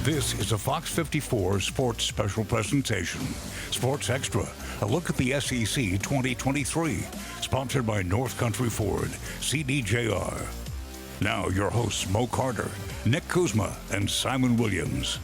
This is a Fox 54 Sports Special presentation. Sports Extra, a look at the SEC 2023, sponsored by North Country Ford, CDJR. Now your hosts Mo Carter, Nick Kuzma, and Simon Williams.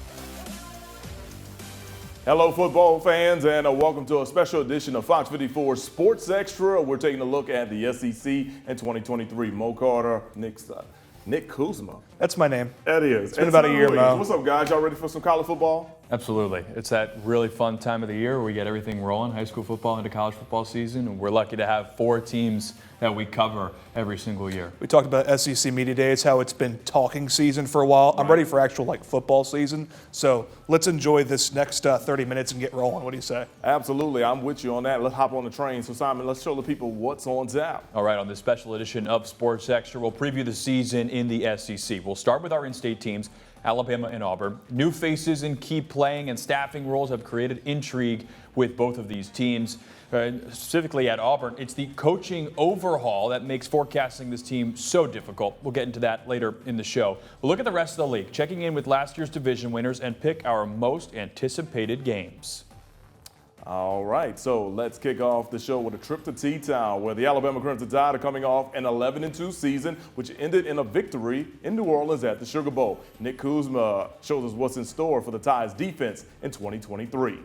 Hello, football fans, and welcome to a special edition of Fox 54 Sports Extra. We're taking a look at the SEC in 2023. Mo Carter, Nick Kuzma. That's my name. That is. It's been about a year, Mo. What's up, guys? Y'all ready for some college football? Absolutely. It's that really fun time of the year where we get everything rolling, high school football into college football season, and we're lucky to have 4 teams that we cover every single year. We talked about SEC Media Days, how it's been talking season for a while. I'm ready for actual football season. So let's enjoy this next 30 minutes and get rolling. What do you say? Absolutely. I'm with you on that. Let's hop on the train. So, Simon, let's show the people what's on tap. All right, on this special edition of Sports Extra, we'll preview the season in the SEC. We'll start with our in-state teams, Alabama and Auburn. New faces in key playing and staffing roles have created intrigue with both of these teams. Specifically at Auburn, it's the coaching overhaul that makes forecasting this team so difficult. We'll get into that later in the show. We'll look at the rest of the league, checking in with last year's division winners and pick our most anticipated games. All right, so let's kick off the show with a trip to T-Town, where the Alabama Crimson Tide are coming off an 11-2 season, which ended in a victory in New Orleans at the Sugar Bowl. Nick Kuzma shows us what's in store for the Tide's defense in 2023.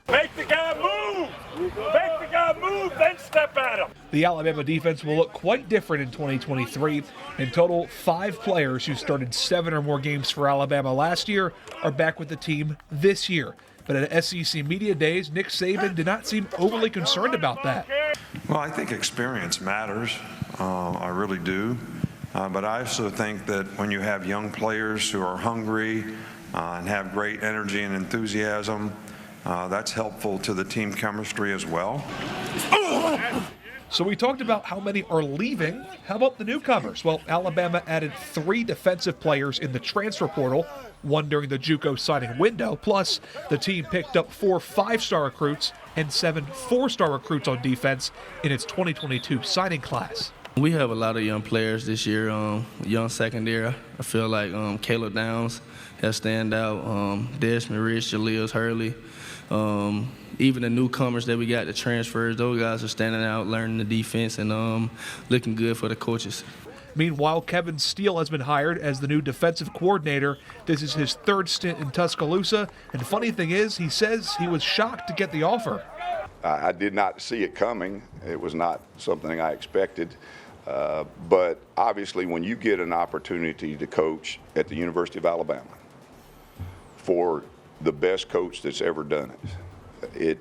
Make the guy move! Make the guy move, then step at him! The Alabama defense will look quite different in 2023. In total, 5 players who started 7 or more games for Alabama last year are back with the team this year. But at SEC Media Days, Nick Saban did not seem overly concerned about that. Well, I think experience matters. I really do. But I also think that when you have young players who are hungry and have great energy and enthusiasm, that's helpful to the team chemistry as well. So we talked about how many are leaving. How about the newcomers? Well, Alabama added 3 defensive players in the transfer portal, 1 during the JUCO signing window. Plus, the team picked up 4 5-star recruits and 7 4-star recruits on defense in its 2022 signing class. We have a lot of young players this year, young secondary. I feel like Caleb Downs has stand out, Desmond Rich, Jaleel Hurley. Even the newcomers that we got, the transfers, those guys are standing out, learning the defense, and looking good for the coaches. Meanwhile, Kevin Steele has been hired as the new defensive coordinator. This is his 3rd stint in Tuscaloosa. And the funny thing is, he says he was shocked to get the offer. I did not see it coming. It was not something I expected. But obviously, when you get an opportunity to coach at the University of Alabama for the best coach that's ever done it,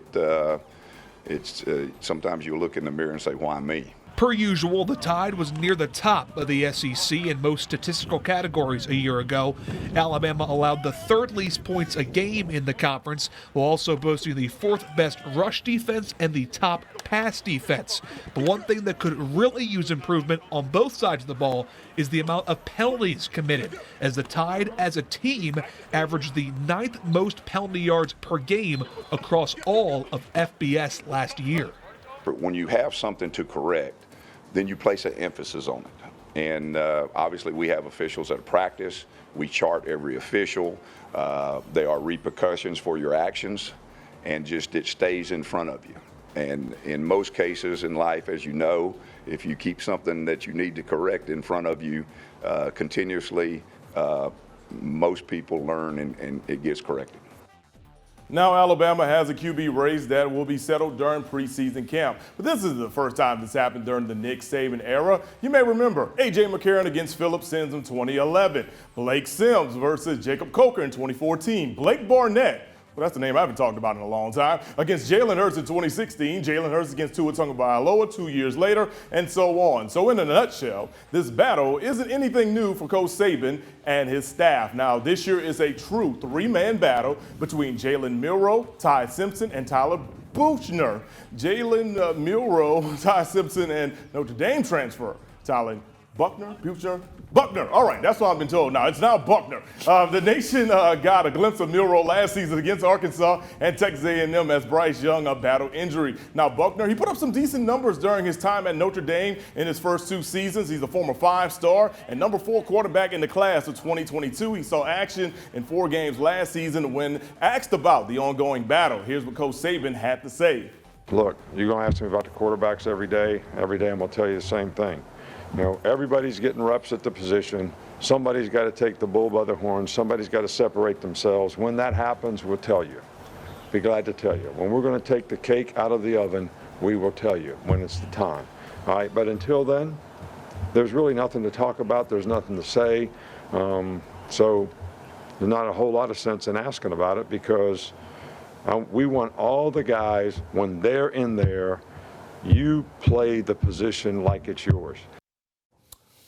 it's sometimes you look in the mirror and say, why me? Per usual, the Tide was near the top of the SEC in most statistical categories a year ago. Alabama allowed the 3rd least points a game in the conference, while also boasting the 4th best rush defense and the top pass defense. But one thing that could really use improvement on both sides of the ball is the amount of penalties committed, as the Tide as a team averaged the 9th most penalty yards per game across all of FBS last year. When you have something to correct, then you place an emphasis on it. And obviously we have officials at practice. We chart every official. There are repercussions for your actions, and just it stays in front of you. And in most cases in life, as you know, if you keep something that you need to correct in front of you continuously, most people learn and it gets corrected. Now Alabama has a QB race that will be settled during preseason camp. But this is the first time this happened during the Nick Saban era. You may remember A.J. McCarron against Philip Simms in 2011. Blake Sims versus Jacob Coker in 2014. Blake Barnett, well, that's the name I haven't talked about in a long time, against Jalen Hurts in 2016. Jalen Hurts against Tua Tagovailoa 2 years later, and so on. So in a nutshell, this battle isn't anything new for Coach Saban and his staff. Now, this year is a true 3-man battle between Jalen Milroe, Ty Simpson, and Tyler Buchner. Jalen Milroe, Ty Simpson, and Notre Dame transfer Tyler Buckner? Buckner. All right, that's what I've been told now. It's now Buckner. The nation got a glimpse of Milroe last season against Arkansas and Texas A&M as Bryce Young battled injury. Now, Buckner, he put up some decent numbers during his time at Notre Dame in his first 2 seasons. He's a former 5-star and number 4 quarterback in the class of 2022. He saw action in 4 games last season. When asked about the ongoing battle, here's what Coach Saban had to say. Look, you're going to ask me about the quarterbacks every day. Every day I'm going to tell you the same thing. You know, everybody's getting reps at the position. Somebody's got to take the bull by the horns. Somebody's got to separate themselves. When that happens, we'll tell you. Be glad to tell you. When we're going to take the cake out of the oven, we will tell you when it's the time. All right, but until then, there's really nothing to talk about. There's nothing to say. So there's not a whole lot of sense in asking about it because we want all the guys, when they're in there, you play the position like it's yours.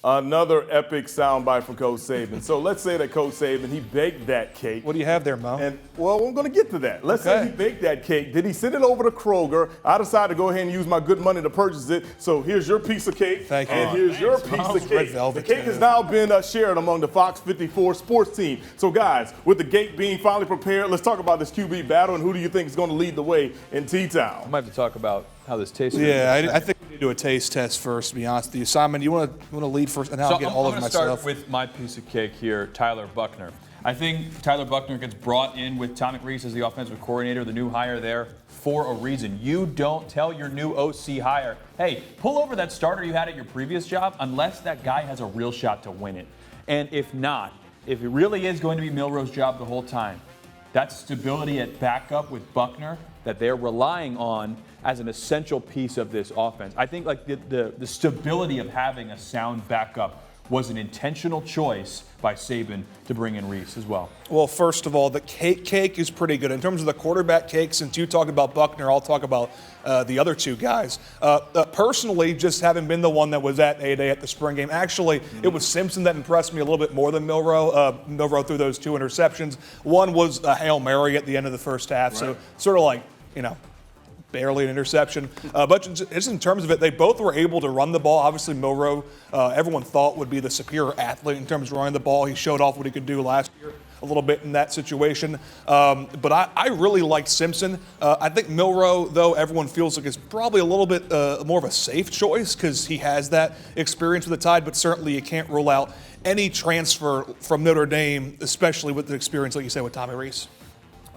Another epic soundbite from Coach Saban. So let's say that Coach Saban, he baked that cake. What do you have there, Mo? And, well, I'm going to get to that. Let's say he baked that cake. Did he send it over to Kroger? I decided to go ahead and use my good money to purchase it. So here's your piece of cake. Thank you. And here's your piece of cake. The cake has now been shared among the Fox 54 sports team. So, guys, with the gate being finally prepared, let's talk about this QB battle and who do you think is going to lead the way in T-Town? I might have to talk about how this tastes. Yeah, I think we need to do a taste test first, to be honest with you. Simon, you want to lead first, and I'll get all of myself. I'm going to start with my piece of cake here, Tyler Buckner. I think Tyler Buckner gets brought in with Tommy Reese as the offensive coordinator, the new hire there, for a reason. You don't tell your new OC hire, hey, pull over that starter you had at your previous job unless that guy has a real shot to win it. And if not, if it really is going to be Milroe's job the whole time, that stability at backup with Buckner that they're relying on as an essential piece of this offense. I think like the stability of having a sound backup was an intentional choice by Saban to bring in Reese as well. Well, first of all, the cake is pretty good. In terms of the quarterback cake, since you talk about Buckner, I'll talk about the other 2 guys. Personally, just having been the one that was at A-Day at the spring game, actually, it was Simpson that impressed me a little bit more than Milroe. Milroe threw those 2 interceptions. One was a Hail Mary at the end of the first half, so sort of like, you know, barely an interception. But just in terms of it, they both were able to run the ball. Obviously, Milroe, everyone thought would be the superior athlete in terms of running the ball. He showed off what he could do last year a little bit in that situation. But I really liked Simpson. I think Milroe, though, everyone feels like is probably a little bit more of a safe choice because he has that experience with the Tide, but certainly you can't rule out any transfer from Notre Dame, especially with the experience, like you said, with Tommy Reese.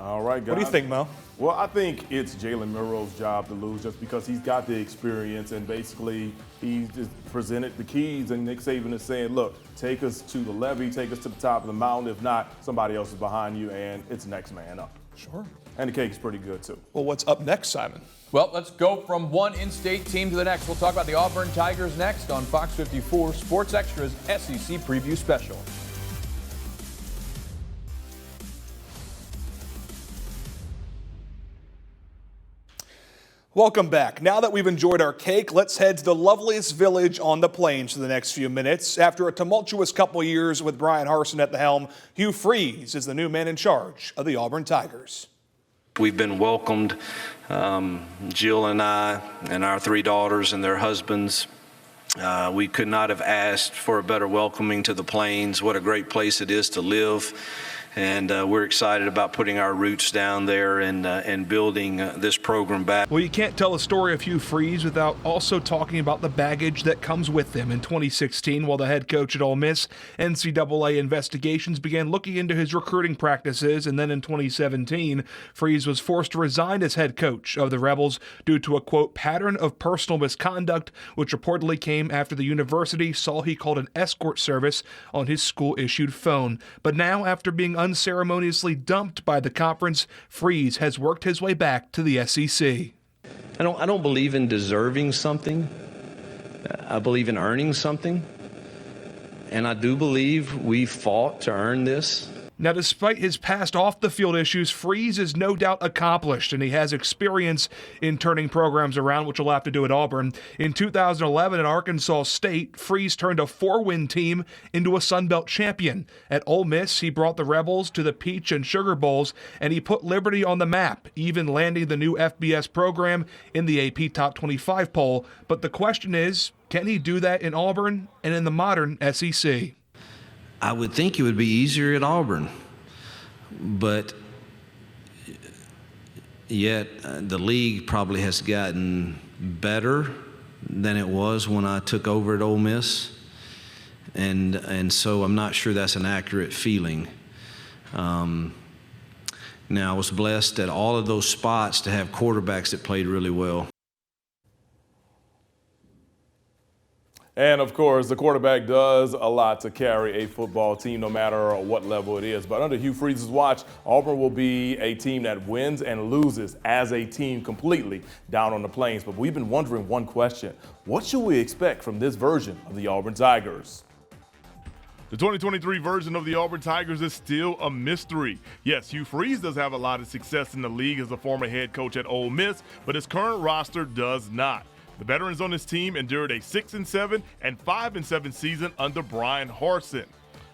All right, guys. What do you think, Mo? Well, I think it's Jalen Milroe's job to lose just because he's got the experience and basically he just presented the keys and Nick Saban is saying, look, take us to the levee, take us to the top of the mountain. If not, somebody else is behind you and it's next man up. Sure. And the cake's pretty good too. Well, what's up next, Simon? Well, let's go from one in-state team to the next. We'll talk about the Auburn Tigers next on Fox 54 Sports Extra's SEC Preview Special. Welcome back. Now that we've enjoyed our cake, let's head to the loveliest village on the plains for the next few minutes. After a tumultuous couple of years with Brian Harsin at the helm, Hugh Freeze is the new man in charge of the Auburn Tigers. We've been welcomed, Jill and I and our 3 daughters and their husbands. We could not have asked for a better welcoming to the plains. What a great place it is to live. And we're excited about putting our roots down there and building this program back. Well, you can't tell a story of Hugh Freeze without also talking about the baggage that comes with him. In 2016, while the head coach at Ole Miss, NCAA investigations began looking into his recruiting practices, and then in 2017, Freeze was forced to resign as head coach of the Rebels due to a, quote, pattern of personal misconduct, which reportedly came after the university saw he called an escort service on his school-issued phone. But now, after being unceremoniously dumped by the conference, Freeze has worked his way back to the SEC. I don't believe in deserving something. I believe in earning something. And I do believe we fought to earn this. Now, despite his past off-the-field issues, Freeze is no doubt accomplished, and he has experience in turning programs around, which he'll have to do at Auburn. In 2011 at Arkansas State, Freeze turned a 4-win team into a Sun Belt champion. At Ole Miss, he brought the Rebels to the Peach and Sugar Bowls, and he put Liberty on the map, even landing the new FBS program in the AP Top 25 poll. But the question is, can he do that in Auburn and in the modern SEC? I would think it would be easier at Auburn, but yet the league probably has gotten better than it was when I took over at Ole Miss, and so I'm not sure that's an accurate feeling. Now, I was blessed at all of those spots to have quarterbacks that played really well. And, of course, the quarterback does a lot to carry a football team, no matter what level it is. But under Hugh Freeze's watch, Auburn will be a team that wins and loses as a team completely down on the Plains. But we've been wondering one question. What should we expect from this version of the Auburn Tigers? The 2023 version of the Auburn Tigers is still a mystery. Yes, Hugh Freeze does have a lot of success in the league as a former head coach at Ole Miss, but his current roster does not. The veterans on his team endured a 6-7 and 5-7 season under Brian Harsin.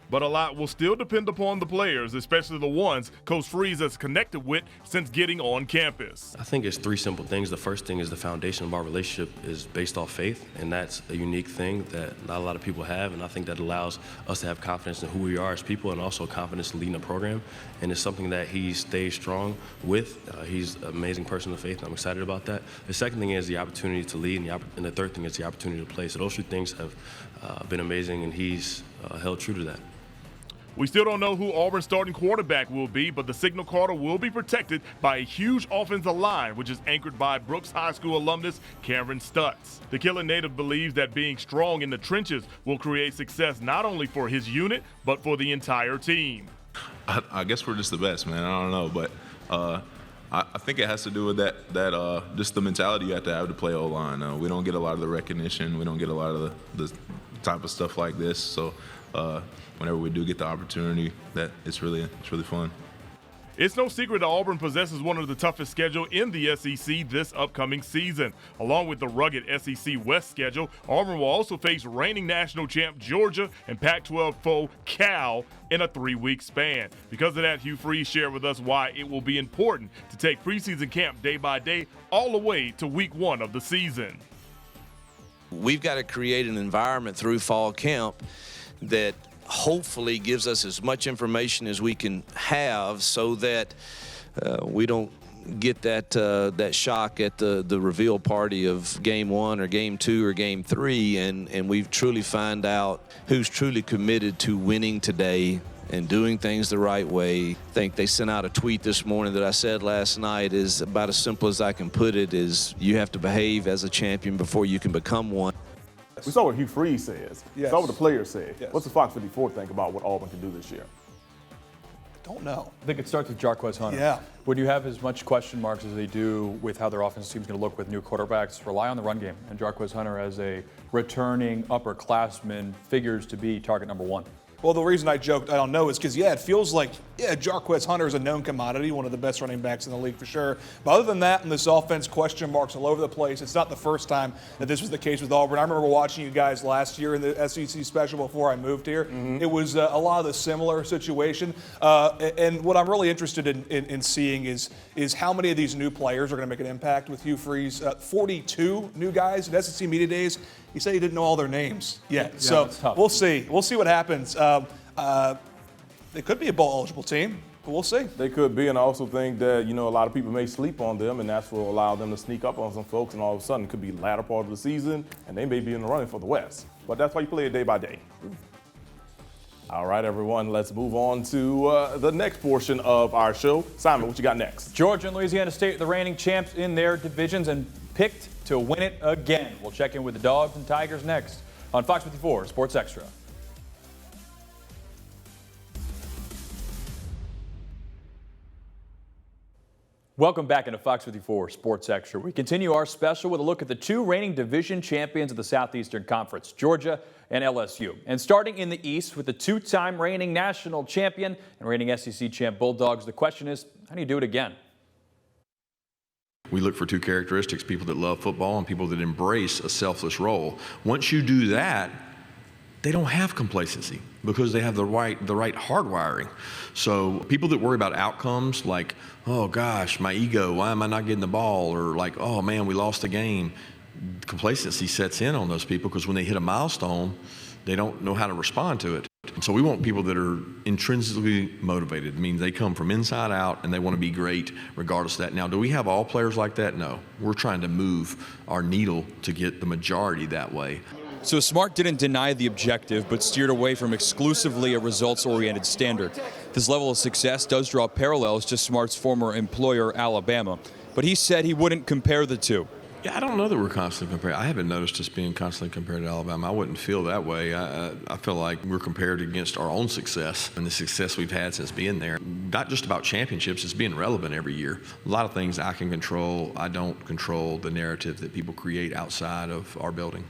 But a lot will still depend upon the players, especially the ones Coach Freeze has connected with since getting on campus. I think it's three simple things. The first thing is the foundation of our relationship is based off faith, and that's a unique thing that not a lot of people have, and I think that allows us to have confidence in who we are as people and also confidence in leading a program, and it's something that he stays strong with. He's an amazing person of faith, and I'm excited about that. The second thing is the opportunity to lead, and the third thing is the opportunity to play. So those three things have been amazing, and he's held true to that. We still don't know who Auburn's starting quarterback will be, but the Signal Caller will be protected by a huge offensive line, which is anchored by Brooks High School alumnus Cameron Stutz. The Killer native believes that being strong in the trenches will create success not only for his unit, but for the entire team. I guess we're just the best, man. I don't know, but I think it has to do with that just the mentality you have to play O-line. We don't get a lot of the recognition. We don't get a lot of the type of stuff like this. So whenever we do get the opportunity, that it's really fun. It's no secret that Auburn possesses one of the toughest schedules in the SEC this upcoming season. Along with the rugged SEC West schedule, Auburn will also face reigning national champ Georgia and Pac-12 foe Cal in a 3-week span. Because of that, Hugh Freeze shared with us why it will be important to take preseason camp day by day all the way to week 1 of the season. We've got to create an environment through fall camp that hopefully gives us as much information as we can have so that we don't get that shock at the reveal party of game 1 or game 2 or game 3 and we truly find out who's truly committed to winning today and doing things the right way. I think they sent out a tweet this morning that I said last night is about as simple as I can put it, is you have to behave as a champion before you can become one. We saw what Hugh Freeze says. Yes. We saw what the players said. Yes. What's the Fox 54 think about what Auburn can do this year? Don't know. I think it starts with Jarquez Hunter. Yeah. When you have as much question marks as they do with how their offensive team is going to look with new quarterbacks, rely on the run game. And Jarquez Hunter, as a returning upperclassman, figures to be target number 1. Well, the reason I joked, I don't know, is because, it feels like, Jarquez Hunter is a known commodity, one of the best running backs in the league for sure. But other than that, in this offense, question marks all over the place. It's not the first time that this was the case with Auburn. I remember watching you guys last year in the SEC Special before I moved here. Mm-hmm. It was a lot of the similar situation. And what I'm really interested in seeing is how many of these new players are going to make an impact with Hugh Freeze. 42 new guys at SEC Media Days. He said he didn't know all their names yet. Yeah, so we'll see. We'll see what happens. They could be a bowl-eligible team, but we'll see. They could be, and I also think that, a lot of people may sleep on them, and that's what will allow them to sneak up on some folks, and all of a sudden it could be the latter part of the season, and they may be in the running for the West. But that's why you play it day by day. All right, everyone, let's move on to the next portion of our show. Simon, what you got next? Georgia and Louisiana State, the reigning champs in their divisions, and picked to win it again. We'll check in with the Dogs and Tigers next on Fox 54 Sports Extra. Welcome back into Fox 54 Sports Extra. We continue our special with a look at the two reigning division champions of the Southeastern Conference, Georgia and LSU. And starting in the East with the two-time reigning national champion and reigning SEC champ Bulldogs, the question is, how do you do it again? We look for two characteristics, people that love football and people that embrace a selfless role. Once you do that, they don't have complacency because they have the right hardwiring. So people that worry about outcomes like, oh gosh, my ego, why am I not getting the ball? Or like, oh man, we lost the game. Complacency sets in on those people because when they hit a milestone, they don't know how to respond to it. So we want people that are intrinsically motivated. It means they come from inside out and they want to be great regardless of that. Now, do we have all players like that? No. We're trying to move our needle to get the majority that way. So Smart didn't deny the objective, but steered away from exclusively a results-oriented standard. This level of success does draw parallels to Smart's former employer, Alabama, but he said he wouldn't compare the two. Yeah, I don't know that we're constantly compared. I haven't noticed us being constantly compared to Alabama. I wouldn't feel that way. I feel like we're compared against our own success and the success we've had since being there. Not just about championships, it's being relevant every year. A lot of things I can control. I don't control the narrative that people create outside of our building.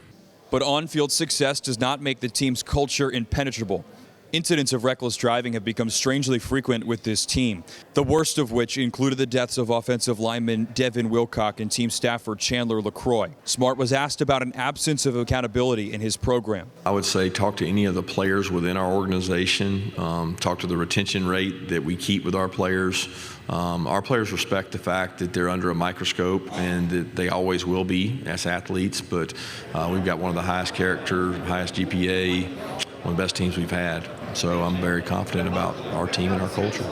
But on-field success does not make the team's culture impenetrable. Incidents of reckless driving have become strangely frequent with this team, the worst of which included the deaths of offensive lineman Devin Wilcock and team staffer Chandler LaCroix. Smart was asked about an absence of accountability in his program. I would say talk to any of the players within our organization, talk to the retention rate that we keep with our players. Our players respect the fact that they're under a microscope and that they always will be as athletes, but we've got one of the highest character, highest GPA, one of the best teams we've had. So I'm very confident about our team and our culture.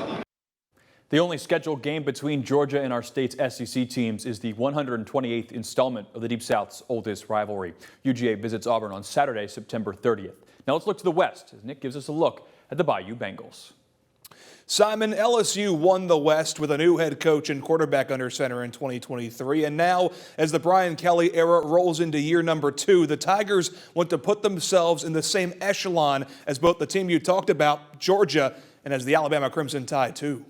The only scheduled game between Georgia and our state's SEC teams is the 128th installment of the Deep South's oldest rivalry. UGA visits Auburn on Saturday, September 30th. Now let's look to the West as Nick gives us a look at the Bayou Bengals. Simon, LSU won the West with a new head coach and quarterback under center in 2023. And now, as the Brian Kelly era rolls into year number 2, the Tigers want to put themselves in the same echelon as both the team you talked about, Georgia, and as the Alabama Crimson Tide, too.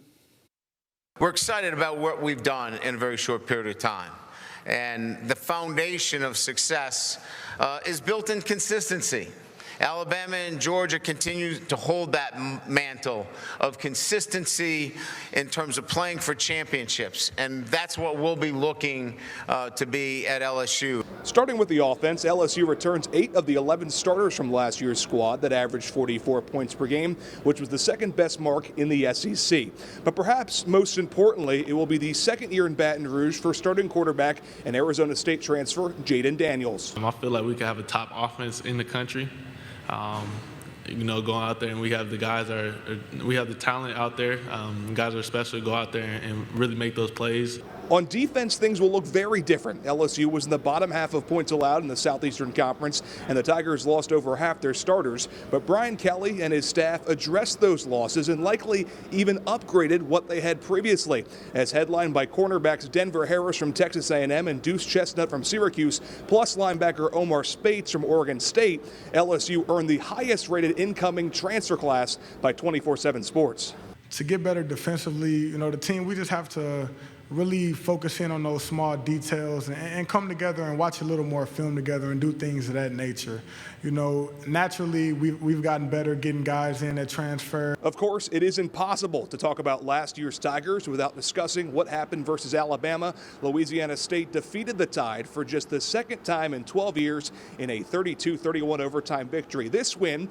We're excited about what we've done in a very short period of time. And the foundation of success is built in consistency. Alabama and Georgia continue to hold that mantle of consistency in terms of playing for championships, and that's what we'll be looking to be at LSU. Starting with the offense, LSU returns 8 of the 11 starters from last year's squad that averaged 44 points per game, which was the second best mark in the SEC. But perhaps most importantly, it will be the second year in Baton Rouge for starting quarterback and Arizona State transfer Jaden Daniels. I feel like we could have a top offense in the country. Going out there and we have the guys we have the talent out there. Guys are special to go out there and really make those plays. On defense, things will look very different. LSU was in the bottom half of points allowed in the Southeastern Conference, and the Tigers lost over half their starters. But Brian Kelly and his staff addressed those losses and likely even upgraded what they had previously. As headlined by cornerbacks Denver Harris from Texas A&M and Deuce Chestnut from Syracuse, plus linebacker Omar Spates from Oregon State, LSU earned the highest-rated incoming transfer class by 24/7 Sports. To get better defensively, the team, we just have to really focus in on those small details and come together and watch a little more film together and do things of that nature. Naturally, we've gotten better getting guys in that transfer. Of course, it is impossible to talk about last year's Tigers without discussing what happened versus Alabama. Louisiana State defeated the Tide for just the second time in 12 years in a 32-31 overtime victory. This win,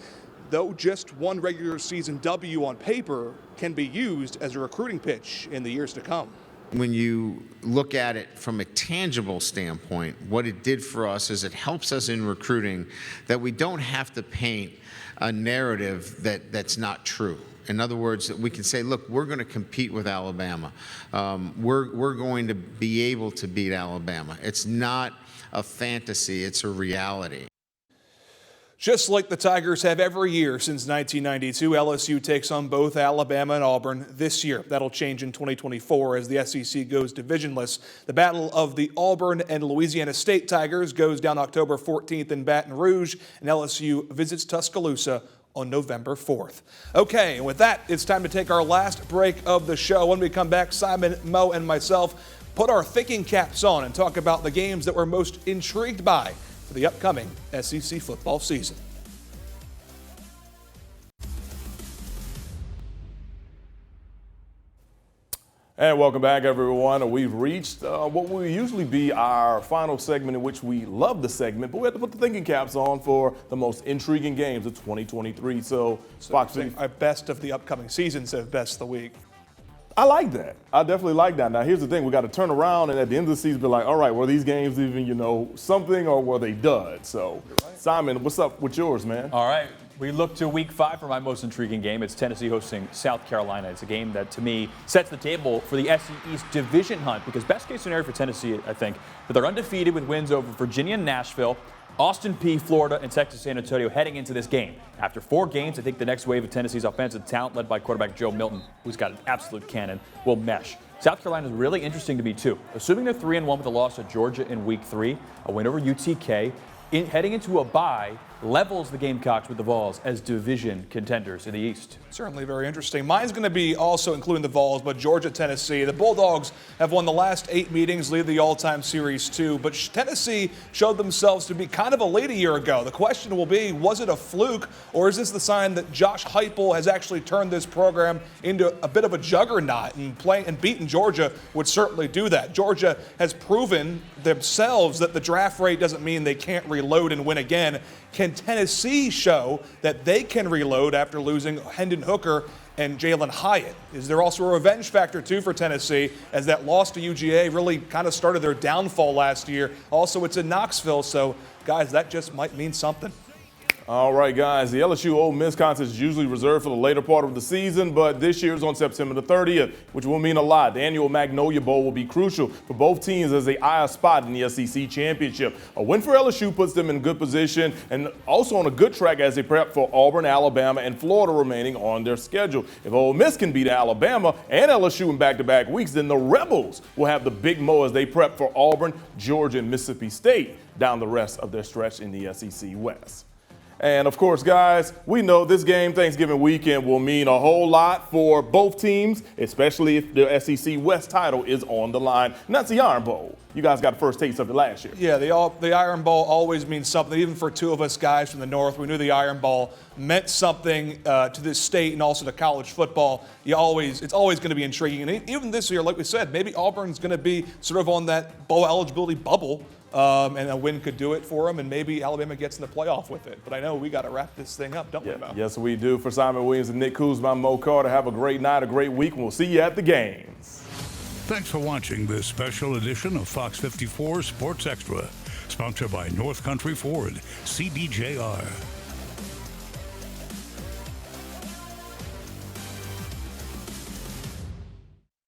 though just one regular season W on paper, can be used as a recruiting pitch in the years to come. When you look at it from a tangible standpoint, what it did for us is it helps us in recruiting that we don't have to paint a narrative that's not true. In other words, that we can say, look, we're going to compete with Alabama. We're going to be able to beat Alabama. It's not a fantasy, it's a reality. Just like the Tigers have every year since 1992, LSU takes on both Alabama and Auburn this year. That'll change in 2024 as the SEC goes divisionless. The battle of the Auburn and Louisiana State Tigers goes down October 14th in Baton Rouge, and LSU visits Tuscaloosa on November 4th. Okay, and with that, it's time to take our last break of the show. When we come back, Simon, Mo, and myself put our thinking caps on and talk about the games that we're most intrigued by for the upcoming SEC football season. And welcome back, everyone. We've reached what will usually be our final segment, in which we love the segment, but we have to put the thinking caps on for the most intriguing games of 2023. So Fox, our best of the upcoming season, so best of the week. I like that. I definitely like that. Now, here's the thing. We got to turn around and at the end of the season be like, all right, were these games even, something, or were they duds? So, right. Simon, what's up with yours, man? All right. We look to week 5 for my most intriguing game. It's Tennessee hosting South Carolina. It's a game that, to me, sets the table for the SEC East division hunt, because best case scenario for Tennessee, I think, that they're undefeated with wins over Virginia and Nashville, Austin Peay, Florida, and Texas San Antonio heading into this game. After 4 games, I think the next wave of Tennessee's offensive talent, led by quarterback Joe Milton, who's got an absolute cannon, will mesh. South Carolina is really interesting to me, too. Assuming they're 3-1 with a loss to Georgia in week 3, a win over UTK, heading into a bye, levels the Gamecocks with the Vols as division contenders in the East. Certainly very interesting. Mine's going to be also including the Vols, but Georgia, Tennessee. The Bulldogs have won the last 8 meetings, lead the all-time series 2, but Tennessee showed themselves to be kind of elite a year ago. The question will be, was it a fluke, or is this the sign that Josh Heupel has actually turned this program into a bit of a juggernaut, and beating Georgia would certainly do that. Georgia has proven themselves that the draft rate doesn't mean they can't reload and win again. Can Tennessee show that they can reload after losing Hendon Hooker and Jalen Hyatt? Is there also a revenge factor, too, for Tennessee, as that loss to UGA really kind of started their downfall last year? Also, it's in Knoxville, so, guys, that just might mean something. All right, guys, the LSU Ole Miss contest is usually reserved for the later part of the season, but this year is on September the 30th, which will mean a lot. The annual Magnolia Bowl will be crucial for both teams as they eye a spot in the SEC championship. A win for LSU puts them in good position and also on a good track as they prep for Auburn, Alabama, and Florida remaining on their schedule. If Ole Miss can beat Alabama and LSU in back-to-back weeks, then the Rebels will have the big mo as they prep for Auburn, Georgia, and Mississippi State down the rest of their stretch in the SEC West. And, of course, guys, we know this game, Thanksgiving weekend, will mean a whole lot for both teams, especially if the SEC West title is on the line. And that's the Iron Bowl. You guys got a first taste of it last year. Yeah, the Iron Bowl always means something. Even for 2 of us guys from the North, we knew the Iron Bowl meant something to this state and also to college football. It's always going to be intriguing. And even this year, like we said, maybe Auburn's going to be sort of on that bowl eligibility bubble. And a win could do it for them, and maybe Alabama gets in the playoff with it. But I know we got to wrap this thing up, don't we, Mo? Yes, we do. For Simon Williams and Nick Kuzma, I'm Mo Carter. Have a great night, a great week, and we'll see you at the games. Thanks for watching this special edition of Fox 54 Sports Extra, sponsored by North Country Ford, CDJR.